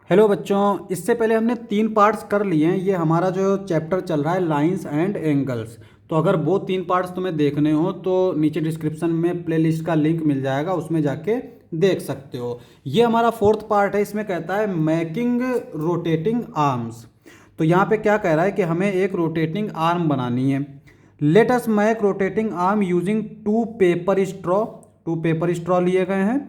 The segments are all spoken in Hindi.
हेलो बच्चों, इससे पहले हमने 3 पार्ट्स कर लिए हैं। ये हमारा जो चैप्टर चल रहा है लाइंस एंड एंगल्स। तो अगर वो 3 पार्ट्स तुम्हें देखने हो तो नीचे डिस्क्रिप्शन में प्लेलिस्ट का लिंक मिल जाएगा, उसमें जाके देख सकते हो। ये हमारा 4th पार्ट है। इसमें कहता है मेकिंग रोटेटिंग आर्म्स। तो यहाँ पे क्या कह रहा है कि हमें एक रोटेटिंग आर्म बनानी है। Let us make rotating arm using 2 paper straw. 2 paper straw लिए गए हैं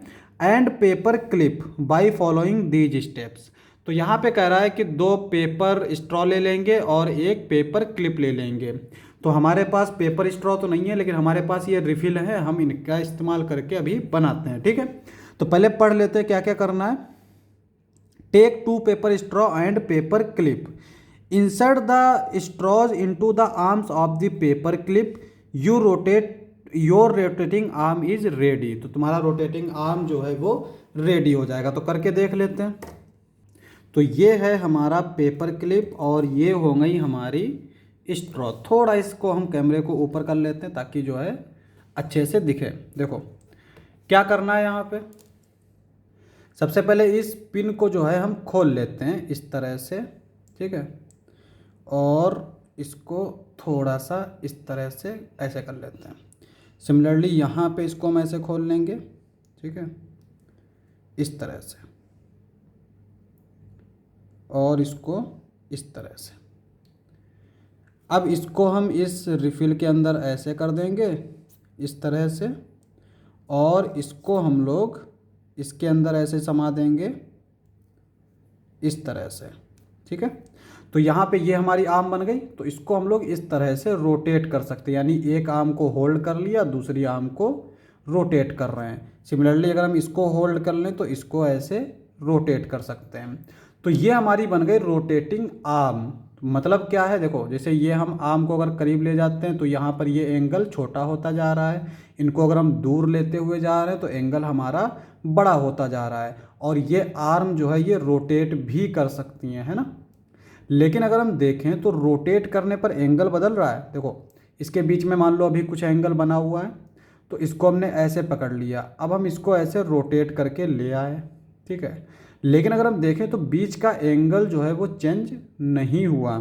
and paper clip by following these steps. तो यहाँ पे कह रहा है कि 2 पेपर स्ट्रॉ ले लेंगे और एक पेपर क्लिप ले लेंगे। तो हमारे पास पेपर स्ट्रॉ तो नहीं है, लेकिन हमारे पास ये रिफिल है, हम इनका इस्तेमाल करके अभी बनाते हैं। ठीक है, तो पहले पढ़ लेते हैं क्या क्या करना है। Take 2 paper straw and paper clip, insert the straws into the arms of the paper clip, you rotate your rotating arm is ready. तो तुम्हारा रोटेटिंग आर्म जो है वो रेडी हो जाएगा। तो करके देख लेते हैं। तो ये है हमारा पेपर क्लिप और ये हो गई हमारी स्ट्रॉ। थोड़ा इसको हम कैमरे को ऊपर कर लेते हैं ताकि जो है अच्छे से दिखे। देखो क्या करना है यहाँ पे। सबसे पहले इस पिन को जो है हम खोल लेते हैं इस तरह से। ठीक है, और इसको थोड़ा सा इस तरह से ऐसे कर लेते हैं। सिमिलरली यहाँ पे इसको हम ऐसे खोल लेंगे। ठीक है, इस तरह से, और इसको इस तरह से। अब इसको हम इस रिफिल के अंदर ऐसे कर देंगे इस तरह से, और इसको हम लोग इसके अंदर ऐसे समा देंगे इस तरह से। ठीक है, तो यहाँ पे ये हमारी आर्म बन गई। तो इसको हम लोग इस तरह से रोटेट कर सकते हैं, यानी एक आर्म को होल्ड कर लिया, दूसरी आर्म को रोटेट कर रहे हैं। सिमिलरली अगर हम इसको होल्ड कर लें तो इसको ऐसे रोटेट कर सकते हैं। तो ये हमारी बन गई रोटेटिंग आर्म। मतलब क्या है, देखो जैसे ये हम आर्म को अगर करीब ले जाते हैं तो यहाँ पर ये एंगल छोटा होता जा रहा है। इनको अगर हम दूर लेते हुए जा रहे हैं तो एंगल हमारा बड़ा होता जा रहा है। और ये आर्म जो है ये रोटेट भी कर सकती हैं, है ना। लेकिन अगर हम देखें तो रोटेट करने पर एंगल बदल रहा है। देखो इसके बीच में मान लो अभी कुछ एंगल बना हुआ है, तो इसको हमने ऐसे पकड़ लिया। अब हम इसको ऐसे रोटेट करके ले आए। ठीक है, लेकिन अगर हम देखें तो बीच का एंगल जो है वो चेंज नहीं हुआ।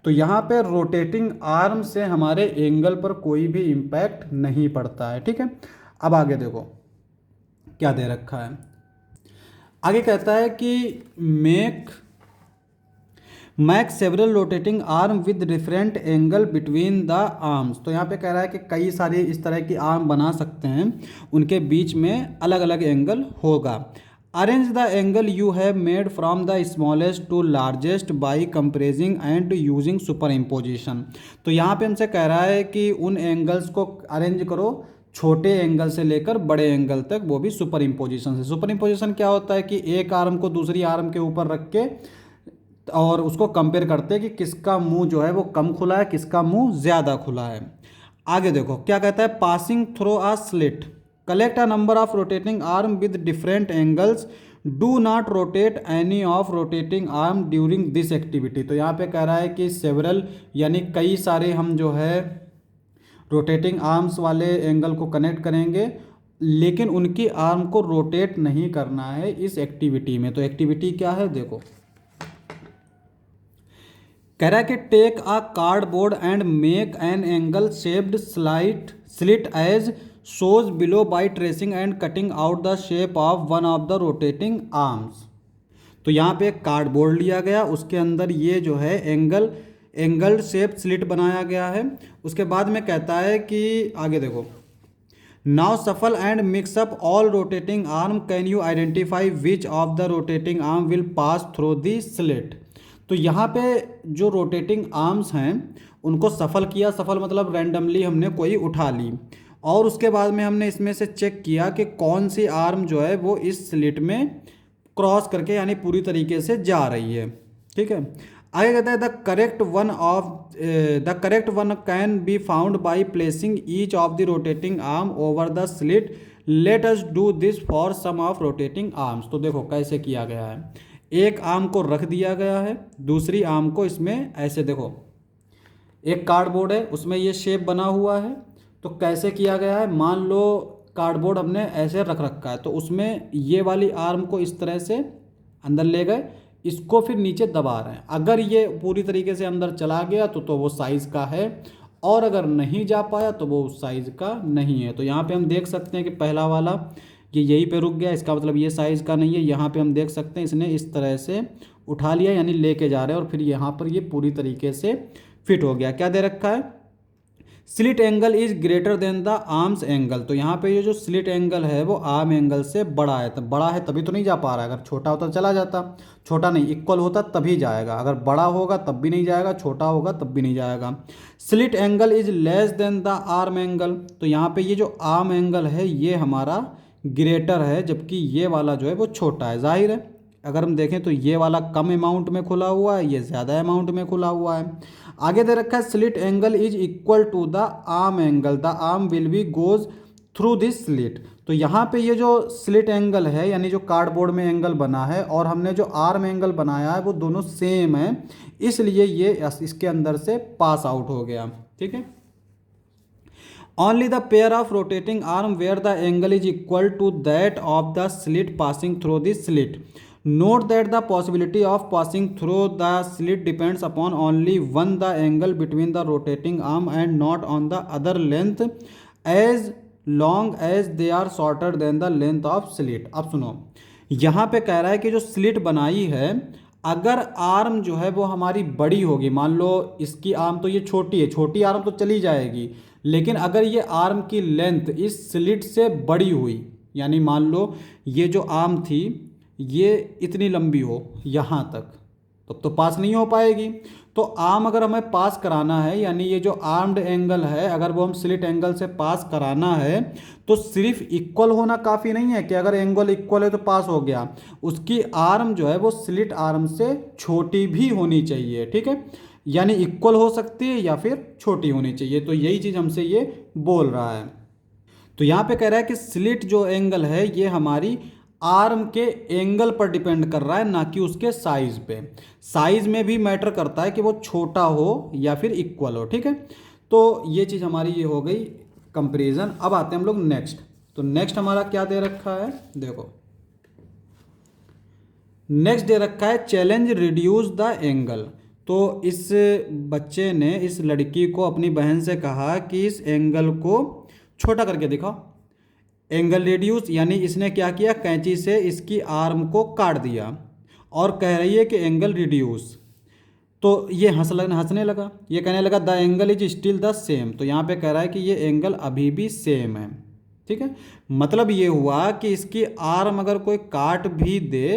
तो यहाँ पे रोटेटिंग आर्म से हमारे एंगल पर कोई भी इम्पैक्ट नहीं पड़ता है। ठीक है, अब आगे देखो क्या दे रखा है। आगे कहता है कि make make several rotating arm with different angle between the arms. तो यहाँ पे कह रहा है कि कई सारी इस तरह की आर्म बना सकते हैं, उनके बीच में अलग अलग एंगल होगा। Arrange the angle you have made from the smallest to largest by comprising and using super imposition. तो यहाँ पे हमसे कह रहा है कि उन एंगल्स को अरेंज करो छोटे एंगल से लेकर बड़े एंगल तक, वो भी सुपर इम्पोजिशन से। सुपर इम्पोजिशन क्या होता है कि एक आर्म को दूसरी आर्म के ऊपर रख के और उसको कंपेयर करते हैं कि किसका मुंह जो है वो कम खुला है, किसका मुंह ज़्यादा खुला है। आगे देखो क्या कहता है। Passing throw a slit, collect a number of rotating arm with different angles, do not rotate any of rotating arm during this activity. तो यहाँ पे कह रहा है कि सेवरल यानी कई सारे हम जो है रोटेटिंग आर्म्स वाले एंगल को कनेक्ट करेंगे, लेकिन उनकी आर्म को रोटेट नहीं करना है इस एक्टिविटी में। तो एक्टिविटी क्या है देखो, कह रहा है कि take a cardboard and make an angle shaped slit as shows below by tracing and cutting out the shape of one of the rotating arms. तो यहाँ पे एक कार्डबोर्ड लिया गया, उसके अंदर ये जो है एंगल शेप स्लिट बनाया गया है। उसके बाद में कहता है कि आगे देखो, नाउ सफल and mix up all rotating arm, can you identify which of the rotating arm will pass through the slit. तो यहाँ पे जो रोटेटिंग आर्म्स हैं उनको सफल किया। सफल मतलब रैंडमली हमने कोई उठा ली, और उसके बाद में हमने इसमें से चेक किया कि कौन सी आर्म जो है वो इस स्लिट में क्रॉस करके यानी पूरी तरीके से जा रही है। ठीक है, आगे कहता है the correct one can be found by placing each of the rotating arm over the slit, let us do this for some of rotating arms. तो देखो कैसे किया गया है। एक आर्म को रख दिया गया है, दूसरी आर्म को इसमें ऐसे, देखो एक कार्डबोर्ड है उसमें ये शेप बना हुआ है। तो कैसे किया गया है, मान लो कार्डबोर्ड हमने ऐसे रख रखा है, तो उसमें ये वाली आर्म को इस तरह से अंदर ले गए, इसको फिर नीचे दबा रहे हैं। अगर ये पूरी तरीके से अंदर चला गया तो वो साइज़ का है, और अगर नहीं जा पाया तो वो उस साइज़ का नहीं है। तो यहाँ पे हम देख सकते हैं कि पहला वाला ये यहीं पे रुक गया, इसका मतलब ये साइज़ का नहीं है। यहाँ पे हम देख सकते हैं इसने इस तरह से उठा लिया, यानी लेके जा रहे हैं, और फिर यहाँ पर ये पूरी तरीके से फिट हो गया। क्या दे रखा है, slit angle is greater than the arms angle. तो यहाँ पे ये जो स्लिट एंगल है वो आर्म एंगल से बड़ा है। तो बड़ा है तभी तो नहीं जा पा रहा है, अगर छोटा होता चला जाता, छोटा नहीं इक्वल होता तभी जाएगा, अगर बड़ा होगा तब भी नहीं जाएगा, छोटा होगा तब भी नहीं जाएगा। Slit angle is less than the arm angle. तो यहाँ पे ये जो आर्म एंगल है ये हमारा ग्रेटर है, जबकि ये वाला जो है वो छोटा है। जाहिर है अगर हम देखें तो ये वाला कम अमाउंट में खुला हुआ है, ये ज़्यादा अमाउंट में खुला हुआ है। आगे दे रखा है slit angle is equal to the arm angle, the arm will be goes through this slit. तो यहाँ पे ये जो स्लिट एंगल है, यानी जो कार्डबोर्ड में एंगल बना है और हमने जो आर्म एंगल बनाया है वो दोनों सेम है, इसलिए ये इसके अंदर से पास आउट हो गया। ठीक है, only the pair of rotating arm where the angle is equal to that of the slit passing through the slit. Note that the possibility of passing through the slit depends upon only one the angle between the rotating arm and not on the other length as long as they are shorter than the length of slit। अब सुनो, यहाँ पे कह रहा है कि जो स्लिट बनाई है, अगर आर्म जो है वो हमारी बड़ी होगी, मान लो इसकी आर्म तो ये छोटी है, छोटी आर्म तो चली जाएगी, लेकिन अगर ये आर्म की लेंथ इस स्लिट से बड़ी हुई, यानी मान लो ये जो आर्म थी ये इतनी लंबी हो यहाँ तक, तब तो पास नहीं हो पाएगी। तो आर्म अगर हमें पास कराना है, यानी ये जो आर्म्ड एंगल है अगर वो हम स्लिट एंगल से पास कराना है, तो सिर्फ इक्वल होना काफ़ी नहीं है कि अगर एंगल इक्वल है तो पास हो गया, उसकी आर्म जो है वो स्लिट आर्म से छोटी भी होनी चाहिए। ठीक है, यानी इक्वल हो सकती है या फिर छोटी होनी चाहिए। तो यही चीज़ हमसे ये बोल रहा है। तो यहाँ पे कह रहा है कि स्लिट जो एंगल है ये हमारी आर्म के एंगल पर डिपेंड कर रहा है, ना कि उसके साइज पे। साइज में भी मैटर करता है कि वो छोटा हो या फिर इक्वल हो। ठीक है, तो ये चीज़ हमारी ये हो गई कंपैरिजन। अब आते हैं हम लोग नेक्स्ट। तो नेक्स्ट हमारा क्या दे रखा है, देखो नेक्स्ट दे रखा है चैलेंज रिड्यूस द एंगल। तो इस बच्चे ने, इस लड़की को अपनी बहन से कहा कि इस एंगल को छोटा करके दिखाओ। एंगल रिड्यूस, यानी इसने क्या किया, कैंची से इसकी आर्म को काट दिया और कह रही है कि एंगल रिड्यूस। तो ये हंसने लगा, ये कहने लगा the angle is still the same. तो यहाँ पे कह रहा है कि ये एंगल अभी भी सेम है। ठीक है, मतलब ये हुआ कि इसकी आर्म अगर कोई काट भी दे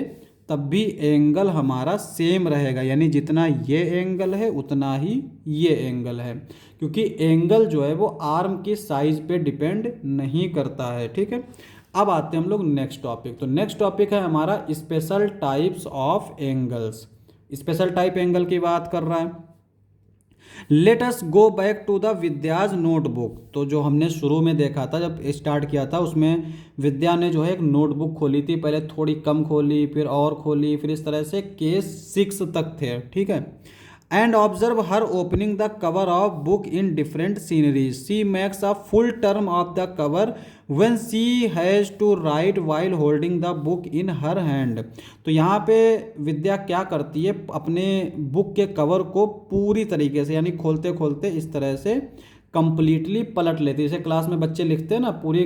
तब भी एंगल हमारा सेम रहेगा, यानी जितना ये एंगल है उतना ही ये एंगल है, क्योंकि एंगल जो है वो आर्म की साइज पे डिपेंड नहीं करता है। ठीक है, अब आते हैं हम लोग नेक्स्ट टॉपिक। तो नेक्स्ट टॉपिक है हमारा special types of angles. Special type angle की बात कर रहा है। Let us go back to the Vidya's notebook. तो जो हमने शुरू में देखा था, जब स्टार्ट किया था, उसमें विद्या ने जो है एक नोटबुक खोली थी। पहले थोड़ी कम खोली, फिर और खोली, फिर इस तरह से केस 6 तक थे। ठीक है, and observe her opening the cover of book in different sceneries. She makes a full term of the cover when she has to write while holding the book in her hand. तो यहाँ पे विद्या क्या करती है, अपने बुक के कवर को पूरी तरीके से, यानी खोलते खोलते इस तरह से कंप्लीटली पलट लेती है। जैसे क्लास में बच्चे लिखते हैं ना, पूरी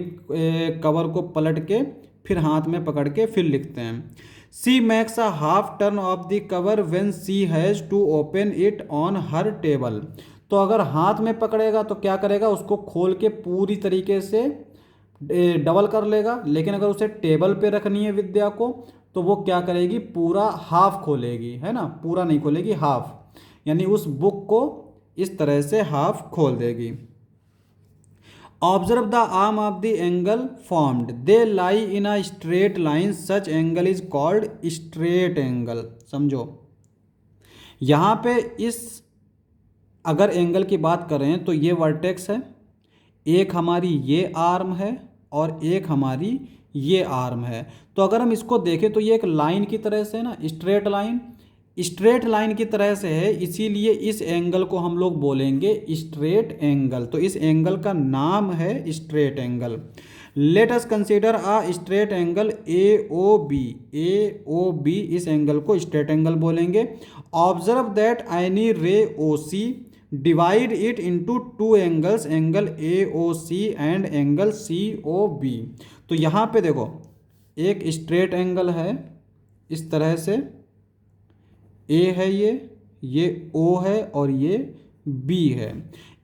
कवर को पलट के फिर हाथ में पकड़ के फिर लिखते हैं। She makes a half turn of the cover when she has to open it on her table. तो अगर हाथ में पकड़ेगा तो क्या करेगा, उसको खोल के पूरी तरीके से डबल कर लेगा, लेकिन अगर उसे टेबल पे रखनी है विद्या को, तो वो क्या करेगी, पूरा हाफ खोलेगी, है ना, पूरा नहीं खोलेगी, हाफ, यानी उस बुक को इस तरह से हाफ खोल देगी। Observe the arm of the angle formed, they lie in a straight line, such angle is called straight angle. समझो, यहाँ पे इस अगर एंगल की बात करें तो ये वर्टेक्स है, एक हमारी ये आर्म है और एक हमारी ये आर्म है। तो अगर हम इसको देखें तो ये एक लाइन की तरह से है ना, स्ट्रेट लाइन, स्ट्रेट लाइन की तरह से है, इसीलिए इस एंगल को हम लोग बोलेंगे स्ट्रेट एंगल। तो इस एंगल का नाम है straight angle. Let us consider a straight angle A O B, इस एंगल को स्ट्रेट एंगल बोलेंगे। Observe that any ray O C divide it into two angles, angle A O C and angle C O B. तो यहाँ पे देखो एक स्ट्रेट एंगल है इस तरह से, ए है ये ओ है और ये बी है।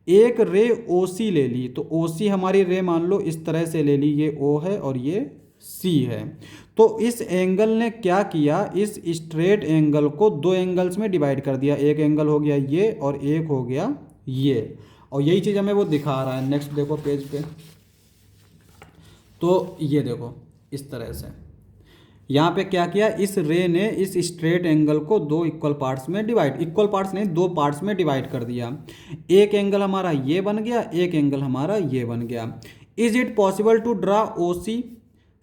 एक रे ओ सी ले ली, तो ओ सी हमारी रे मान लो इस तरह से ले ली, ये ओ है और ये सी है। तो इस एंगल ने क्या किया, इस स्ट्रेट एंगल को दो एंगल्स में डिवाइड कर दिया। एक एंगल हो गया ये और एक हो गया ये, और यही चीज़ हमें वो दिखा रहा है। नेक्स्ट देखो पेज पे, तो ये देखो इस तरह से यहाँ पे क्या किया, इस रे ने इस स्ट्रेट एंगल को दो इक्वल पार्ट्स में डिवाइड, इक्वल पार्ट्स नहीं दो पार्ट्स में डिवाइड कर दिया। एक एंगल हमारा ये बन गया, एक एंगल हमारा ये बन गया। Is it possible to draw O C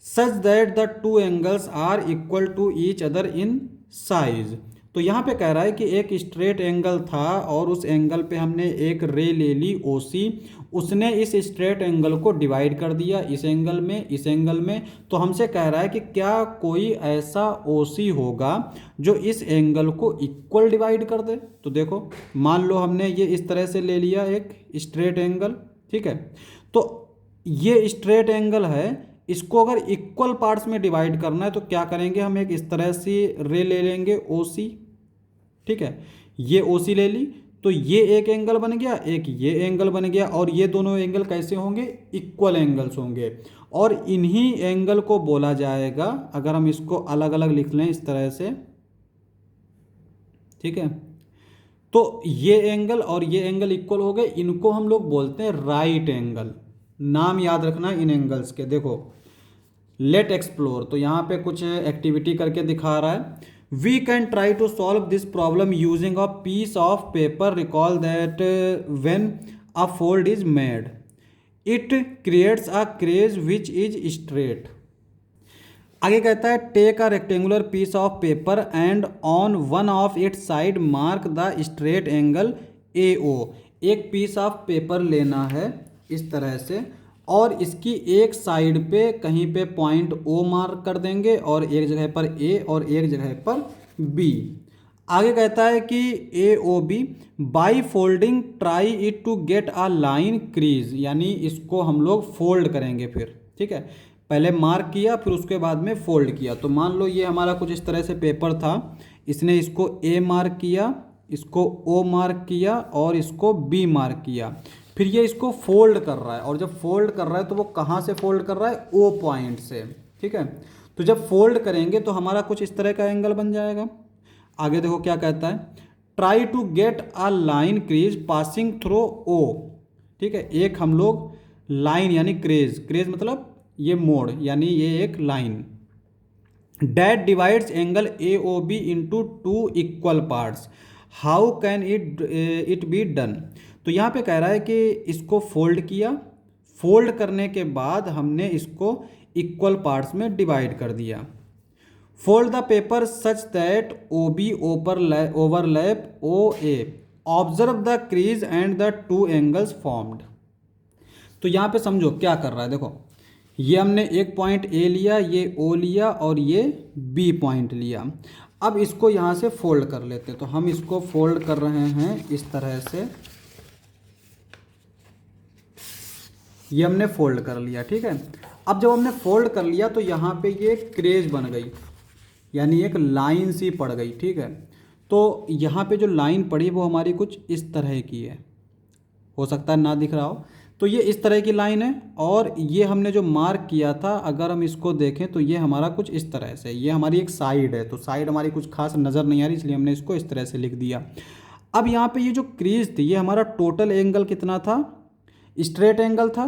such that the two angles are equal to each other in size. तो यहाँ पे कह रहा है कि एक स्ट्रेट एंगल था और उस एंगल पे हमने एक रे ले ली ओ सी, उसने इस स्ट्रेट एंगल को डिवाइड कर दिया इस एंगल में इस एंगल में। तो हमसे कह रहा है कि क्या कोई ऐसा ओ सी होगा जो इस एंगल को इक्वल डिवाइड कर दे। तो देखो मान लो हमने ये इस तरह से ले लिया एक स्ट्रेट एंगल, ठीक है, तो ये स्ट्रेट एंगल है, इसको अगर इक्वल पार्ट्स में डिवाइड करना है तो क्या करेंगे, हम एक इस तरह से रे ले लेंगे ओ सी, ठीक है, ये ओ सी ले ली, तो ये एक एंगल बन गया, एक ये एंगल बन गया, और ये दोनों एंगल कैसे होंगे, इक्वल एंगल्स होंगे। और इन्हीं एंगल को बोला जाएगा, अगर हम इसको अलग अलग लिख लें इस तरह से, ठीक है, तो ये एंगल और ये एंगल इक्वल हो गए, इनको हम लोग बोलते हैं राइट एंगल। नाम याद रखना इन एंगल्स के। देखो लेट एक्सप्लोर, तो यहाँ पे कुछ एक्टिविटी करके दिखा रहा है। We can try to solve this problem using a piece of paper. Recall that when a fold is made, it creates a crease which is straight. आगे कहता है take a rectangular piece of paper and on one of its side mark the straight angle A O. एक पीस ऑफ पेपर लेना है इस तरह से, और इसकी एक साइड पे कहीं पे पॉइंट ओ मार्क कर देंगे और एक जगह पर ए और एक जगह पर बी। आगे कहता है कि A O B by folding try it to get a line crease, यानी इसको हम लोग फोल्ड करेंगे फिर, ठीक है, पहले मार्क किया फिर उसके बाद में फोल्ड किया। तो मान लो ये हमारा कुछ इस तरह से पेपर था, इसने इसको ए मार्क किया, इसको ओ मार्क किया और इसको बी मार्क किया, फिर ये इसको फोल्ड कर रहा है, और जब फोल्ड कर रहा है तो वो कहाँ से फोल्ड कर रहा है, ओ पॉइंट से, ठीक है। तो जब फोल्ड करेंगे तो हमारा कुछ इस तरह का एंगल बन जाएगा। आगे देखो क्या कहता है, try to get a line crease passing through O, ठीक है, एक हम लोग लाइन यानी क्रेज, क्रेज मतलब ये मोड़, यानी ये एक line that divides angle A O B into two equal parts, how can it be done. तो यहाँ पे कह रहा है कि इसको फोल्ड किया, फोल्ड करने के बाद हमने इसको इक्वल पार्ट्स में डिवाइड कर दिया। Fold the paper such that O B overlap O A, observe the crease and the two angles formed. तो यहाँ पे समझो क्या कर रहा है, देखो ये हमने एक पॉइंट ए लिया, ये ओ लिया और ये बी पॉइंट लिया। अब इसको यहाँ से फोल्ड कर लेते, तो हम इसको फोल्ड कर रहे हैं इस तरह से, ये हमने फोल्ड कर लिया, ठीक है। अब जब हमने फोल्ड कर लिया तो यहाँ पे ये क्रेज बन गई, यानी एक लाइन सी पड़ गई, ठीक है। तो यहाँ पे जो लाइन पड़ी वो हमारी कुछ इस तरह की है, हो सकता है ना दिख रहा हो, तो ये इस तरह की लाइन है। और ये हमने जो मार्क किया था, अगर हम इसको देखें तो ये हमारा कुछ इस तरह से, ये हमारी एक साइड है, तो साइड हमारी कुछ खास नज़र नहीं आ रही, इसलिए हमने इसको इस तरह से लिख दिया। अब यहाँ पे ये जो क्रीज थी, ये हमारा टोटल एंगल कितना था, स्ट्रेट एंगल था,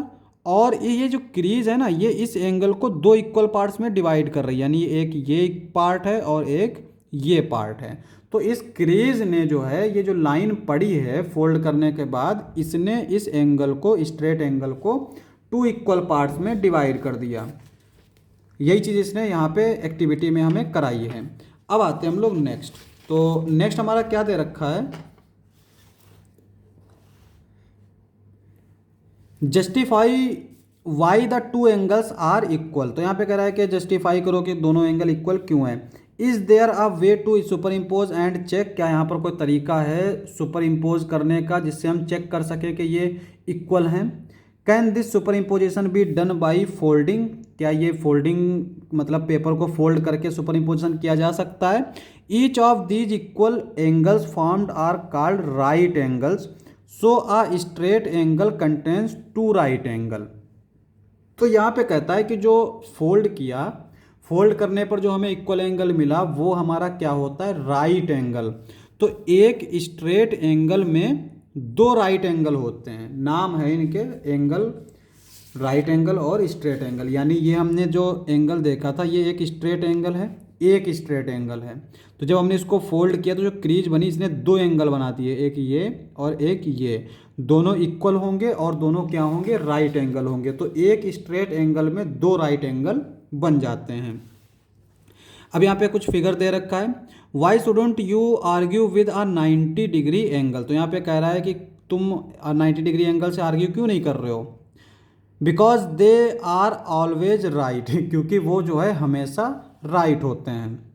और ये जो क्रीज है ना, ये इस एंगल को दो इक्वल पार्ट्स में डिवाइड कर रही है, यानी एक ये पार्ट है और एक ये पार्ट है। तो इस क्रीज ने जो है, ये जो लाइन पड़ी है फोल्ड करने के बाद, इसने इस एंगल को, स्ट्रेट एंगल को टू इक्वल पार्ट्स में डिवाइड कर दिया। यही चीज़ इसने यहाँ पे एक्टिविटी में हमें कराई है। अब आते हैं हम लोग नेक्स्ट। तो नेक्स्ट हमारा क्या दे रखा है, justify why the two angles are equal. तो यहाँ पे कह रहा है कि जस्टिफाई करो कि दोनों एंगल इक्वल क्यों है। Is there a way to superimpose and check, क्या यहाँ पर कोई तरीका है सुपर इम्पोज करने का जिससे हम चेक कर सकें कि ये इक्वल हैं। Can this super imposition be done by folding, क्या ये फोल्डिंग मतलब पेपर को फोल्ड करके सुपर इम्पोजिशन किया जा सकता है। Each of these equal angles formed are called right angles, so a straight angle contains two right angle. तो यहाँ पे कहता है कि जो फोल्ड किया, फोल्ड करने पर जो हमें इक्वल एंगल मिला वो हमारा क्या होता है, राइट एंगल। तो एक स्ट्रेट एंगल में दो राइट एंगल होते हैं, नाम है इनके एंगल, राइट एंगल और स्ट्रेट एंगल। यानी ये हमने जो एंगल देखा था ये एक स्ट्रेट एंगल है, एक स्ट्रेट एंगल है। तो जब हमने इसको फोल्ड किया तो जो क्रीज बनी इसने दो एंगल बना दिए, एक ये और एक ये, दोनों इक्वल होंगे और दोनों क्या होंगे, राइट एंगल होंगे। तो एक स्ट्रेट एंगल में दो राइट एंगल बन जाते हैं। अब यहाँ पे कुछ फिगर दे रखा है, why shouldn't you argue with a 90 degree angle. तो यहाँ पे कह रहा है कि तुम 90 डिग्री एंगल से आर्ग्यू क्यों नहीं कर रहे हो। Because they are always right, क्योंकि वो जो है हमेशा राइट होते हैं।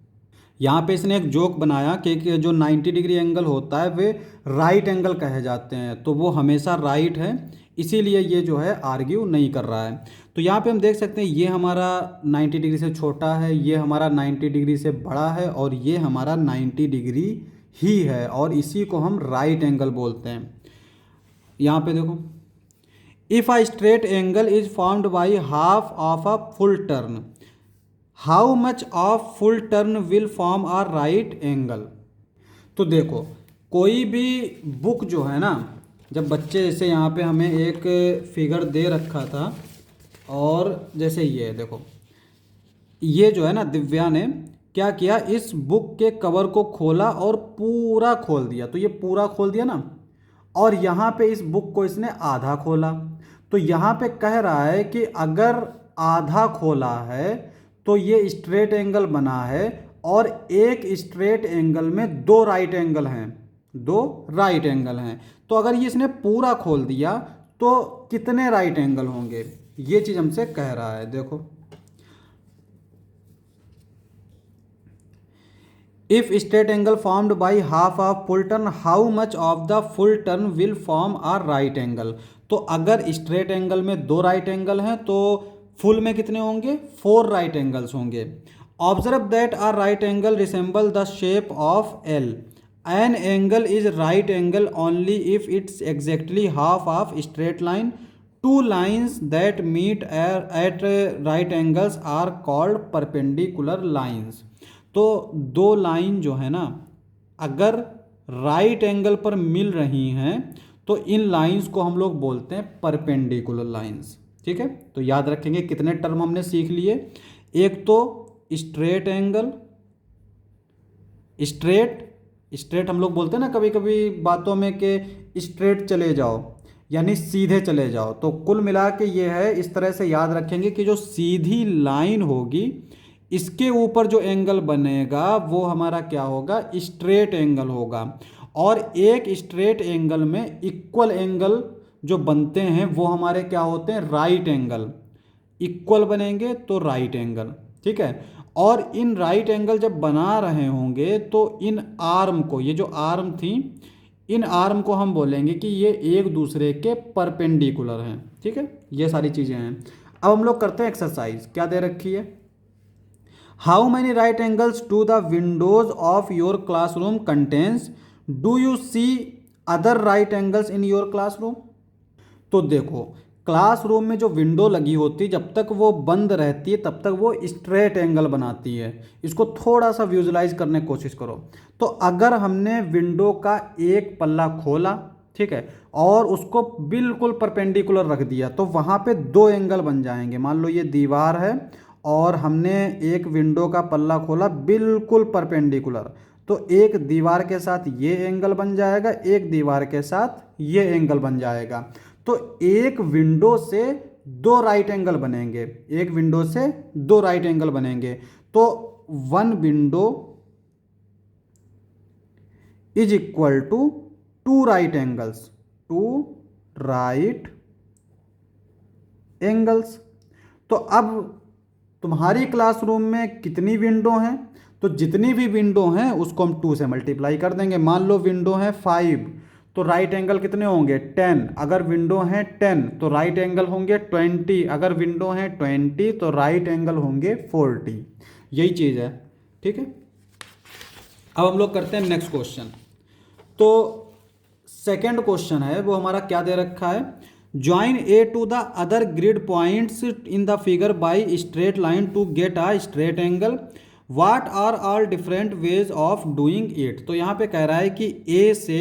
यहाँ पे इसने एक जोक बनाया कि जो 90 डिग्री एंगल होता है वे राइट एंगल कहे जाते हैं, तो वो हमेशा राइट है, इसीलिए ये जो है आर्ग्यू नहीं कर रहा है। तो यहाँ पे हम देख सकते हैं ये हमारा 90 डिग्री से छोटा है, ये हमारा 90 डिग्री से बड़ा है और ये हमारा 90 डिग्री ही है, और इसी को हम राइट एंगल बोलते हैं। यहाँ पे देखो, if a straight angle is formed by half of a full turn, how much of full turn will form a right angle. तो देखो कोई भी बुक जो है ना, जब बच्चे जैसे यहाँ पे हमें एक फिगर दे रखा था, और जैसे ये देखो, ये जो है ना दिव्या ने क्या किया, इस बुक के कवर को खोला और पूरा खोल दिया। तो ये पूरा खोल दिया ना, और यहाँ पे इस बुक को इसने आधा खोला। तो यहाँ पे कह रहा है कि अगर आधा खोला है तो ये स्ट्रेट एंगल बना है, और एक स्ट्रेट एंगल में दो राइट एंगल हैं, दो राइट एंगल हैं। तो अगर ये इसने पूरा खोल दिया तो कितने राइट एंगल होंगे, ये चीज़ हमसे कह रहा है। देखो, if straight angle formed by half of full turn, how much of the full turn will form a right angle. तो अगर स्ट्रेट एंगल में दो राइट एंगल हैं तो फुल में कितने होंगे, फोर राइट एंगल्स होंगे। Observe that a right angle resemble the shape of L, an angle is right angle only if it's exactly half of straight line, two lines that meet at right angles are called perpendicular lines. तो दो लाइन जो है ना अगर राइट एंगल पर मिल रही हैं तो इन लाइंस को हम लोग बोलते हैं परपेंडिकुलर लाइंस। ठीक है, तो याद रखेंगे कितने टर्म हमने सीख लिए, एक तो स्ट्रेट एंगल, स्ट्रेट, स्ट्रेट हम लोग बोलते हैं ना कभी कभी बातों में कि स्ट्रेट चले जाओ यानी सीधे चले जाओ। तो कुल मिला के ये है, इस तरह से याद रखेंगे कि जो सीधी लाइन होगी इसके ऊपर जो एंगल बनेगा वो हमारा क्या होगा, स्ट्रेट एंगल होगा। और एक स्ट्रेट एंगल में इक्वल एंगल जो बनते हैं वो हमारे क्या होते हैं, राइट एंगल। इक्वल बनेंगे तो राइट एंगल। ठीक है, और इन राइट एंगल जब बना रहे होंगे तो इन आर्म को, ये जो आर्म थी, इन आर्म को हम बोलेंगे कि ये एक दूसरे के परपेंडिकुलर हैं। ठीक है, ये सारी चीज़ें हैं। अब हम लोग करते हैं एक्सरसाइज, क्या दे रखी है, how many right angles to the windows of your classroom contains, do you see other right angles in your classroom. तो देखो क्लासरूम में जो विंडो लगी होती है जब तक वो बंद रहती है तब तक वो स्ट्रेट एंगल बनाती है। इसको थोड़ा सा विजुलाइज करने की कोशिश करो। तो अगर हमने विंडो का एक पल्ला खोला, ठीक है, और उसको बिल्कुल परपेंडिकुलर रख दिया तो वहाँ पे दो एंगल बन जाएंगे। मान लो ये दीवार है और हमने एक विंडो का पल्ला खोला बिल्कुल परपेंडिकुलर, तो एक दीवार के साथ ये एंगल बन जाएगा, एक दीवार के साथ ये एंगल बन जाएगा। तो एक विंडो से दो राइट एंगल बनेंगे, एक विंडो से दो राइट एंगल बनेंगे। तो one window is equal to two right angles, two right angles. तो अब तुम्हारी क्लासरूम में कितनी विंडो हैं, तो जितनी भी विंडो हैं उसको हम 2 से मल्टीप्लाई कर देंगे। मान लो विंडो है 5, तो राइट एंगल कितने होंगे 10। अगर विंडो है 10 तो राइट एंगल होंगे 20। अगर विंडो है 20 तो राइट एंगल होंगे 40। यही चीज़ है, ठीक है। अब हम लोग करते हैं नेक्स्ट क्वेश्चन। तो सेकेंड क्वेश्चन है वो हमारा क्या दे रखा है, join A to the other grid points in the figure by straight line to get a straight angle, what are all different ways of doing it. तो यहाँ पे कह रहा है कि ए से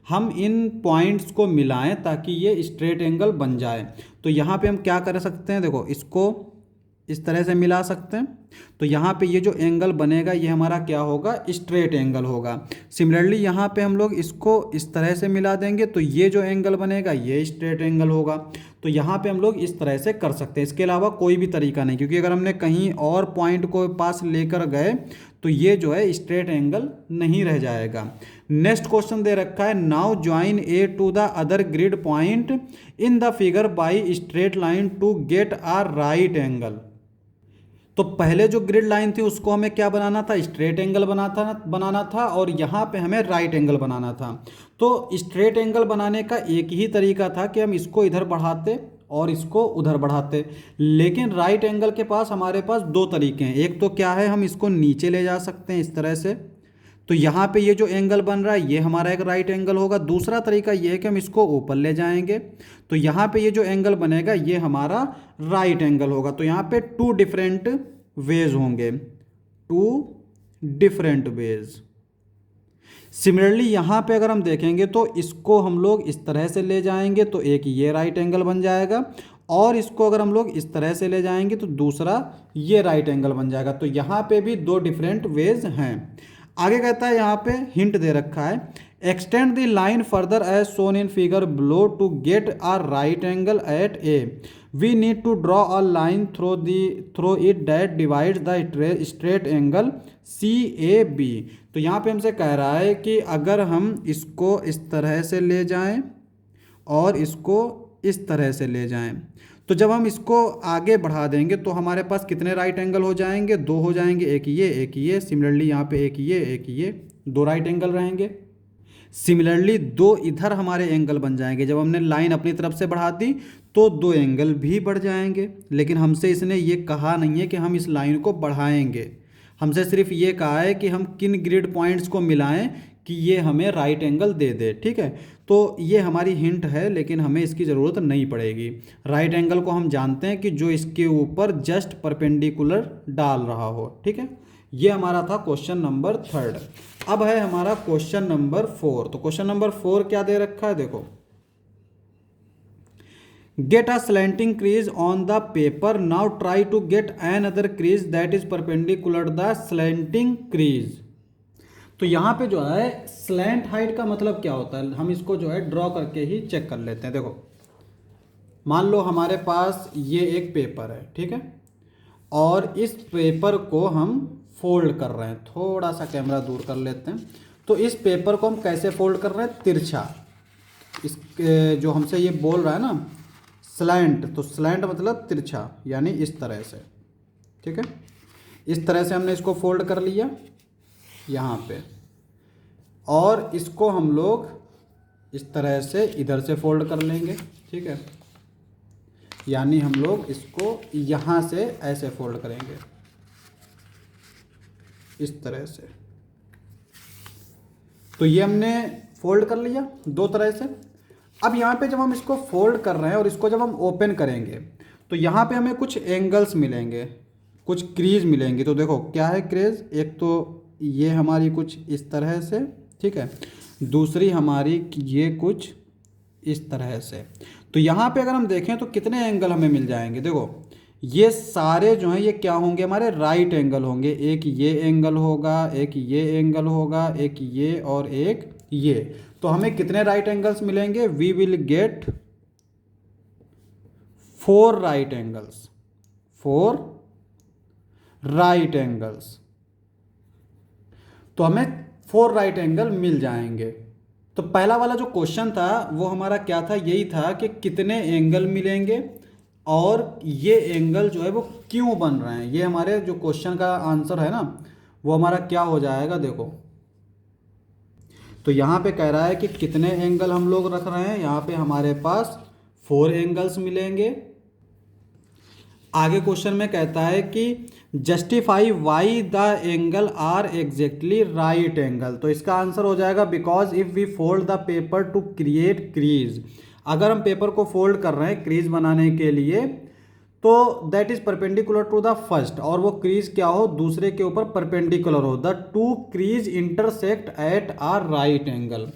हम इन पॉइंट्स को मिलाएं ताकि ये स्ट्रेट एंगल बन जाए। तो यहाँ पे हम क्या कर सकते हैं, देखो इसको इस तरह से मिला सकते हैं, तो यहाँ पे ये जो एंगल बनेगा ये हमारा क्या होगा, स्ट्रेट एंगल होगा। सिमिलरली यहाँ पे हम लोग इसको इस तरह से मिला देंगे तो ये जो एंगल बनेगा ये स्ट्रेट एंगल होगा। तो यहाँ पे हम लोग इस तरह से कर सकते हैं, इसके अलावा कोई भी तरीका नहीं, क्योंकि अगर हमने कहीं और पॉइंट को पास लेकर गए तो ये जो है स्ट्रेट एंगल नहीं रह जाएगा। नेक्स्ट क्वेश्चन दे रखा है, now join A to the other grid point in the figure by straight line to get a right angle. तो पहले जो ग्रिड लाइन थी उसको हमें क्या बनाना था, स्ट्रेट एंगल बनाना था और यहाँ पे हमें राइट एंगल बनाना था। तो स्ट्रेट एंगल बनाने का एक ही तरीका था कि हम इसको इधर बढ़ाते और इसको उधर बढ़ाते, लेकिन राइट एंगल के पास हमारे पास 2 तरीके हैं। एक तो क्या है, हम इसको नीचे ले जा सकते हैं इस तरह से, तो यहाँ पे ये जो एंगल बन रहा है ये हमारा एक राइट एंगल होगा। दूसरा तरीका ये है कि हम इसको ऊपर ले जाएंगे, तो यहाँ पे ये जो एंगल बनेगा ये हमारा राइट एंगल होगा। तो यहाँ पे 2 डिफरेंट वेज होंगे, 2 डिफरेंट वेज। सिमिलरली यहाँ पे अगर हम देखेंगे तो इसको हम लोग इस तरह से ले जाएंगे तो एक ये राइट एंगल बन जाएगा, और इसको अगर हम लोग इस तरह से ले जाएंगे तो दूसरा ये राइट एंगल बन जाएगा। तो यहाँ पे भी 2 डिफरेंट वेज हैं। आगे कहता है, यहाँ पे हिंट दे रखा है, extend the line further as shown in figure below to get a right angle at A, we need to draw a line through it that divides the straight angle C A B. तो यहाँ पे हमसे कह रहा है कि अगर हम इसको इस तरह से ले जाएं और इसको इस तरह से ले जाएं, तो जब हम इसको आगे बढ़ा देंगे तो हमारे पास कितने राइट एंगल हो जाएंगे, 2 हो जाएंगे, एक ये। सिमिलरली यहाँ पे एक ये 2 राइट एंगल रहेंगे। सिमिलरली 2 इधर हमारे एंगल बन जाएंगे। जब हमने लाइन अपनी तरफ से बढ़ा दी तो 2 एंगल भी बढ़ जाएंगे, लेकिन हमसे इसने ये कहा नहीं है कि हम इस लाइन को बढ़ाएंगे। हमसे सिर्फ ये कहा है कि हम किन ग्रिड पॉइंट्स को मिलाएं कि ये हमें राइट एंगल दे दे, ठीक है। तो ये हमारी हिंट है, लेकिन हमें इसकी ज़रूरत नहीं पड़ेगी। राइट एंगल को हम जानते हैं कि जो इसके ऊपर जस्ट परपेंडिकुलर डाल रहा हो, ठीक है। ये हमारा था क्वेश्चन नंबर 3। अब है हमारा क्वेश्चन नंबर 4। तो क्वेश्चन नंबर 4 क्या दे रखा है, देखो, get a slanting crease on the paper, now try to get another crease that is perpendicular the slanting crease. तो यहाँ पे जो है स्लैंट हाइट का मतलब क्या होता है, हम इसको जो है ड्रॉ करके ही चेक कर लेते हैं। देखो, मान लो हमारे पास ये एक पेपर है, ठीक है, और इस पेपर को हम फोल्ड कर रहे हैं। थोड़ा सा कैमरा दूर कर लेते हैं। तो इस पेपर को हम कैसे फोल्ड कर रहे हैं, तिरछा। इस जो हमसे ये बोल रहा है ना स्लैंट, तो स्लैंट मतलब तिरछा, यानी इस तरह से, ठीक है। इस तरह से हमने इसको फोल्ड कर लिया यहाँ पे, और इसको हम लोग इस तरह से इधर से फोल्ड कर लेंगे, ठीक है। यानी हम लोग इसको यहाँ से ऐसे फोल्ड करेंगे, इस तरह से। तो ये हमने फोल्ड कर लिया 2 तरह से। अब यहाँ पे जब हम इसको फोल्ड कर रहे हैं और इसको जब हम ओपन करेंगे तो यहाँ पे हमें कुछ एंगल्स मिलेंगे, कुछ क्रीज मिलेंगी। तो देखो क्या है क्रीज, एक तो ये हमारी कुछ इस तरह से, ठीक है, दूसरी हमारी ये कुछ इस तरह से। तो यहाँ पे अगर हम देखें तो कितने एंगल हमें मिल जाएंगे, देखो ये सारे जो हैं ये क्या होंगे, हमारे राइट एंगल होंगे। एक ये एंगल होगा, एक ये एंगल होगा, एक ये और एक ये। तो हमें कितने राइट एंगल्स मिलेंगे, we will get 4 right angles, 4 right angles. तो हमें 4 राइट एंगल मिल जाएंगे। तो पहला वाला जो क्वेश्चन था वो हमारा क्या था, यही था कि कितने एंगल मिलेंगे और ये एंगल जो है वो क्यों बन रहे हैं। ये हमारे जो क्वेश्चन का आंसर है ना, वो हमारा क्या हो जाएगा, देखो। तो यहाँ पे कह रहा है कि कितने एंगल हम लोग रख रहे हैं, यहाँ पे हमारे पास 4 एंगल्स मिलेंगे। आगे क्वेश्चन में कहता है कि justify why the angle are exactly right angle. तो इसका आंसर हो जाएगा because if we fold the paper to create crease. अगर हम पेपर को फोल्ड कर रहे हैं क्रीज बनाने के लिए, तो that is perpendicular to the first, और वो क्रीज क्या हो, दूसरे के ऊपर परपेंडिकुलर हो। The two crease intersect at are right angle.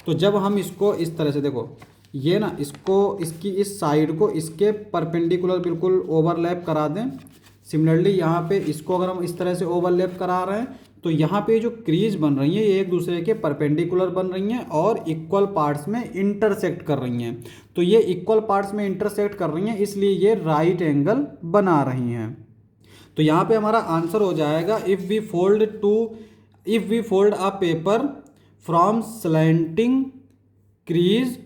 तो जब हम इसको इस तरह से देखो, ये ना इसको इसकी इस साइड को इसके परपेंडिकुलर बिल्कुल ओवरलैप करा दें। सिमिलरली यहाँ पे इसको अगर हम इस तरह से ओवरलैप करा रहे हैं, तो यहाँ पे जो क्रीज बन रही हैं ये एक दूसरे के परपेंडिकुलर बन रही हैं और इक्वल पार्ट्स में इंटरसेक्ट कर रही हैं। तो ये इक्वल पार्ट्स में इंटरसेक्ट कर रही हैं, इसलिए ये राइट एंगल बना रही हैं। तो यहाँ पे हमारा आंसर हो जाएगा if we fold a paper from slanting crease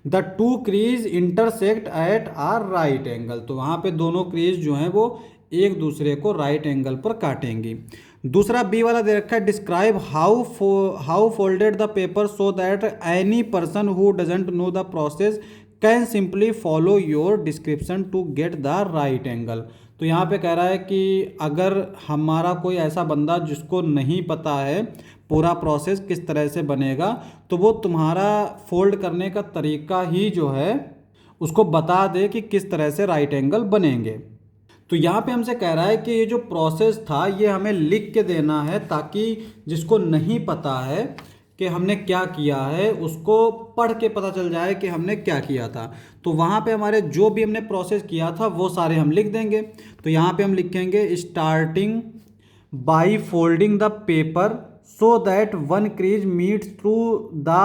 the two crease intersect at are right angle. तो वहाँ पे दोनों क्रीज जो हैं वो एक दूसरे को राइट एंगल पर काटेंगी। दूसरा बी वाला दे रखा है, describe how folded the paper so that any person who doesn't know the process can simply follow your description to get the right angle. तो यहाँ पे कह रहा है कि अगर हमारा कोई ऐसा बंदा जिसको नहीं पता है पूरा प्रोसेस किस तरह से बनेगा, तो वो तुम्हारा फोल्ड करने का तरीका ही जो है उसको बता दे कि किस तरह से राइट एंगल बनेंगे। तो यहाँ पे हमसे कह रहा है कि ये जो प्रोसेस था ये हमें लिख के देना है, ताकि जिसको नहीं पता है कि हमने क्या किया है उसको पढ़ के पता चल जाए कि हमने क्या किया था। तो वहाँ पे हमारे जो भी हमने प्रोसेस किया था वो सारे हम लिख देंगे। तो यहाँ पे हम लिखेंगे starting by folding the paper so that one crease meets through the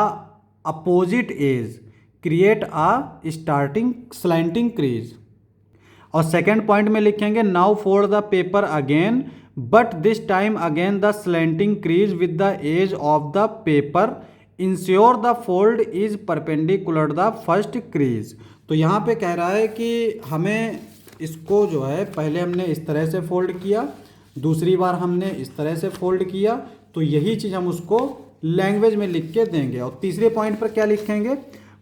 opposite edge create a starting slanting crease. और सेकेंड पॉइंट में लिखेंगे now fold the paper again but this time again the slanting crease with the edge of the paper ensure the fold is perpendicular the first crease. तो यहाँ पे कह रहा है कि हमें इसको जो है पहले हमने इस तरह से फोल्ड किया, दूसरी बार हमने इस तरह से फोल्ड किया, तो यही चीज़ हम उसको लैंग्वेज में लिख के देंगे। और तीसरे पॉइंट पर क्या लिखेंगे,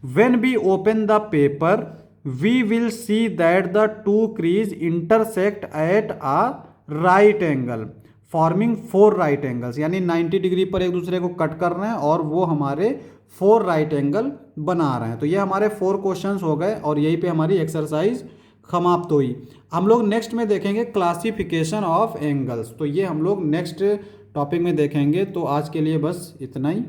when we open the paper we will see that the two crease intersect at a right angle forming 4 right angles, यानी 90 डिग्री पर एक दूसरे को कट कर रहे हैं और वो हमारे 4 राइट एंगल बना रहे हैं। तो ये हमारे 4 क्वेश्चंस हो गए और यहीं पे हमारी एक्सरसाइज समाप्त हुई। हम लोग नेक्स्ट में देखेंगे क्लासिफिकेशन ऑफ एंगल्स। तो ये हम लोग नेक्स्ट टॉपिक में देखेंगे। तो आज के लिए बस इतना ही।